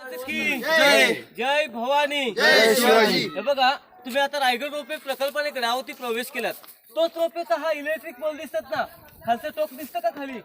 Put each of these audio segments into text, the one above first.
की जय जय भवानी जय शिवाजी. हे बघा, तुम्ही आता रायगड रोपे प्रकल्पाने गडावरती प्रवेश केलात. तोच रोपेचा हा इलेक्ट्रिक पोल दिसतात ना, खालचं टोक दिसतं का खाली,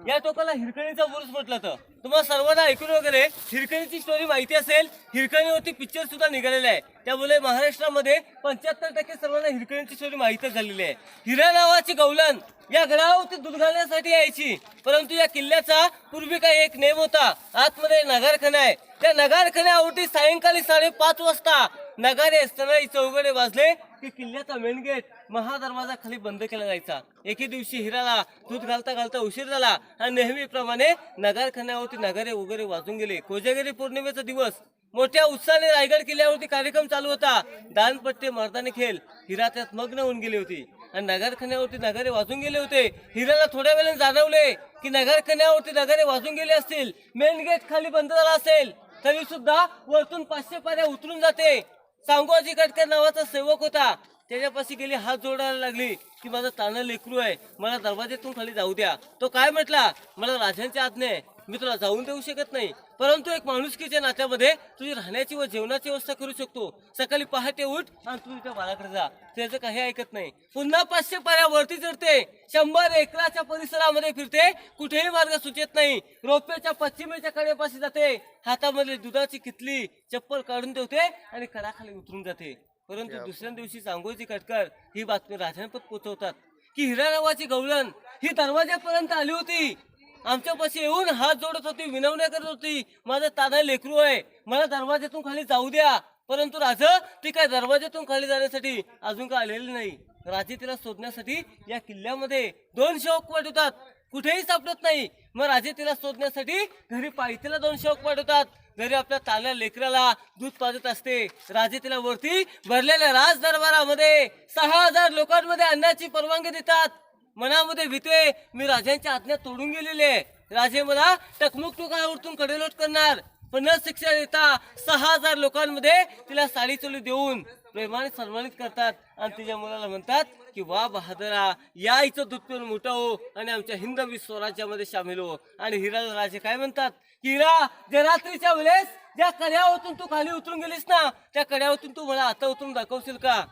या टोकाला हिरकणीचा बुरुज म्हटलं. तर तुम्हाला सर्वांना ऐकून वगैरे हिरकणीची स्टोरी माहिती असेल. हिरकणीवरती पिक्चर सुद्धा निघालेला आहे. त्यामुळे महाराष्ट्रामध्ये 75% सर्वांना हिरकणीची स्टोरी माहितच झालेली आहे. हिरा नावाची गवलन या गडावरती दूध घालण्यासाठी यायची. परंतु या किल्ल्याचा पूर्वी काही एक नेम होता. आतमध्ये नगारखाना आहे. त्या नगारखान्यावरती सायंकाळी 5:30 वाजता नगारे असताना चौघडे वाजले की किल्ल्याचा मेन गेट महादरवाजा खाली बंद केला जायचा. एके दिवशी हिराला दूध घालता घालता उशीर झाला आणि नेहमीप्रमाणे नगारखान्यावरती नगारे वगैरे वाजून गेले. कोजागिरी पौर्णिमेचा दिवस मोठ्या उत्साहाने रायगड किल्ल्यावरती कार्यक्रम चालू होता. दानपट्टे मर्दानी खेळ. हिरा त्यात मग्न होऊन गेले होती आणि नगारखान्यावरती नगारे वाजून गेले होते. हिराला थोड्या वेळाने जाणवले की नगारखान्यावरती नगारे वाजून गेले असतील, मेन गेट खाली बंद झाला असेल. तरी सुद्धा वरतून 500 पाऱ्या उतरून जाते. सांगोजी कटकर नावाचा सेवक होता. त्याच्यापाशी गेली, हात जोडायला लागली की माझं तानं लेकरू आहे, मला दरवाज्यातून खाली जाऊ द्या. तो काय म्हटला, मला राजांची आज्ञा आहे, मी तुला जाऊन देऊ शकत नाही, परंतु एक माणुसकीच्या नात्यामध्ये तुझी राहण्याची व जेवणाची व्यवस्था करू शकतो. सकाळी पहाटे उठ आणि तू तुझ्या बाळाकडे जा. त्याचं काही ऐकत नाही. पुन्हा 500 पाऱ्या वरती चढते. 100 एकराच्या परिसरामध्ये फिरते. कुठेही मार्ग सुचत नाही. रोप्याच्या पश्चिमेच्या कडेपाशी जाते. हातामध्ये दुधाची किटली चप्पल काढून ठेवते आणि कडाखाली उतरून जाते. परंतु दुसऱ्या दिवशी सांगोजी कटकर ही बातमी राजांपर्यंत पोहोचवतात की हिरा नावाची गवलन ही दरवाजापर्यंत आली होती. आमच्यापाशी येऊन हात जोडत होती, विनवण्या करत होती, माझं ताना लेकरू आहे, मला दरवाज्यातून खाली जाऊ द्या. परंतु राजा ती काय दरवाज्यातून खाली जाण्यासाठी अजून का आलेली नाही. राजे तिला शोधण्यासाठी या किल्ल्यामध्ये 2 सेवक पाठवतात. कुठेही सापडत नाही. मग राजे तिला शोधण्यासाठी घरी पायथीला 2 सेवक पाठवतात. घरी आपल्या तान्या लेकराला दूध पाजत असते. राजे तिला वरती भरलेल्या राज दरबारामध्ये 6000 लोकांमध्ये आणण्याची परवानगी देतात. मनामध्ये भीते, मी राजांची आज्ञा तोडून गेलेले. राजे मला टकमुक टोकावरतून कडेलोट करणार. पण न शिक्षा देता 6000 लोकांमध्ये तिला साडी चोली देऊन प्रेमाने सन्मानित करतात आणि तिच्या मुलाला म्हणतात की वा बहादरा, या इथं दूध पिऊन मोठा हो आणि आमच्या हिंदवी स्वराज्यामध्ये सामील हो. आणि हिराला राजे काय म्हणतात की हिरा, ज्या रात्रीच्या वेळेस ज्या कड्यावरतून तू खाली उतरून गेलीस ना, त्या कड्यावरतून तू मला आता उतरून दाखवशील का.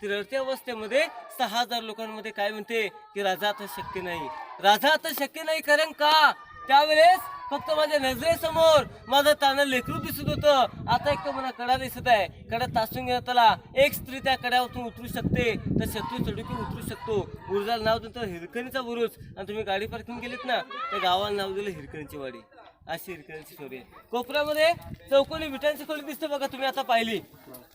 ती रडत्या अवस्थेमध्ये 6000 लोकांमध्ये काय म्हणते की राजा आता शक्य नाही. राजा आता शक्य नाही. कारण का, त्यावेळेस फक्त माझ्या नजरेसमोर माझं तानं लेकरू दिसत होतं. आता एक तर मला कडा दिसत आहे. कडा तासून घेण्यात आला. एक स्त्री त्या कड्यावरतून उतरू शकते तर शत्रू चढूकी उतरू शकतो. बुरुजाला नाव दिलं हिरकणीचा बुरुज. आणि तुम्ही गाडी पार्किंग केलीत ना, त्या गावाला नाव दिलं हिरकणीची वाडी. अशी हिरकणीची स्टोरी आहे. कोपऱ्यामध्ये चौकोनी विटांची खोली दिसते बघा, तुम्ही आता पाहिली.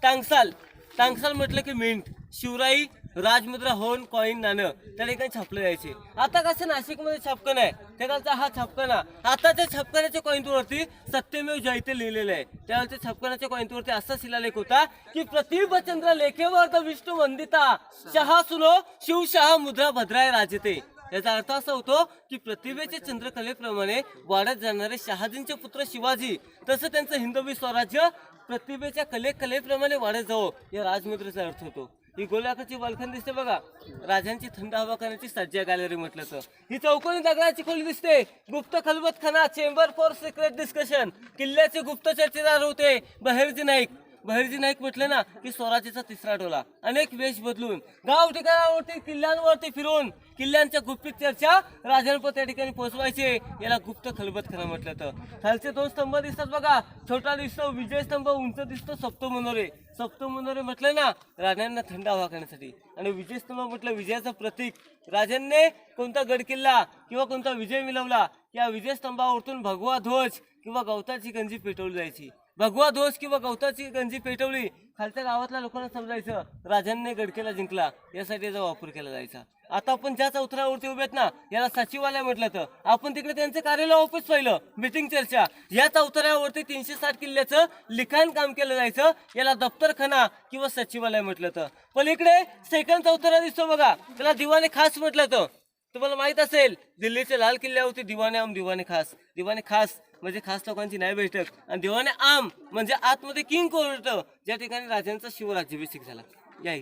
टांगसाल. टांगसाल म्हटलं की मिंट, शिवराई, राजमुद्रा, होन, कॉईन, नाणं त्या ठिकाणी छापले जायचे. आता कसं नाशिकमध्ये छापकन आहे, त्याचा हा छापकाना. आता त्या छापकानाच्या कॉईनवरती सत्यमेव जयते लिहिलेलं आहे. त्यावेळेच्या छापकानाच्या कॉईनवरती असा शिलालेख होता की प्रतिभचंद्र लेखेवर विष्णू वंदिता शहा सुनो शिवशहा मुद्रा भद्राय राजते. याचा अर्थ असा होतो की प्रतिभेच्या चंद्रकलेप्रमाणे वाढत जाणारे शहाजींचे पुत्र शिवाजी, तसं त्यांचं हिंदवी स्वराज्य प्रतिभेच्या कलेप्रमाणे वाढत जावं, या राजमुद्रेचा अर्थ होतो. ही गोलाकाची बाल्कनी दिसते बघा, राजांची थंड हवा खाण्याची सज्जा गॅलरी म्हटलं तर. ही चौकोनी दगडाची खोली दिसते, गुप्त खलबतखाना, चेंबर फॉर सिक्रेट डिस्कशन. किल्ल्याचे गुप्त चर्चेदार होते बहिर्जी नाईक. बहिर्जी नाईक म्हटलं ना की स्वराज्याचा तिसरा टोला. अनेक वेश बदलून गाव ठिकाणावरती किल्ल्यांवरती फिरून किल्ल्यांच्या गुप्त चर्चा राजांपर्यंत त्या ठिकाणी पोहोचवायचे. याला गुप्त खलबतखाना म्हटलं तर. खालचे 2 स्तंभ दिसतात बघा, छोटा दिसतो विजय स्तंभ, उंच दिसतो सप्तमनोरे. सप्तमनोरे म्हटलं ना राजांना थंड हवा करण्यासाठी. आणि विजय स्तंभ म्हटलं विजयाचं प्रतीक. राजांनी कोणता गड किल्ला किंवा कोणता विजय मिळवला, या विजय स्तंभावरतून भगवा ध्वज किंवा गवताची गंजी पेटवली जायची. भगवा ध्वज किंवा गवताची गंजी पेटवली, खालच्या गावातल्या लोकांना समजायचं राजांनी गडकिल्ला जिंकला, यासाठी याचा वापर केला जायचा. आता आपण ज्या चौथऱ्यावरती उभे आहेत ना, याला सचिवालय म्हटलं तर. आपण तिकडे त्यांचं कार्यालय ऑफिस पाहिलं, मीटिंग चर्चा. या चौथऱ्यावरती 360 किल्ल्याचं लिखाण काम केलं जायचं, याला दफ्तरखाना किंवा सचिवालय म्हटलं तर. पण इकडे सेकंड चौथरा दिसतो बघा, त्याला दिवाने खास म्हटलं तर. तुम्हाला माहित असेल दिल्लीच्या लाल किल्ल्यावरती दिवाने आम दिवाने खास. दिवाने खास म्हणजे खास लोकांची न्याय बैठक, आणि दिवाने आम म्हणजे आतमध्ये किंग कोर्ट, ज्या ठिकाणी राजांचा शिवराज्याभिषेक झाला. या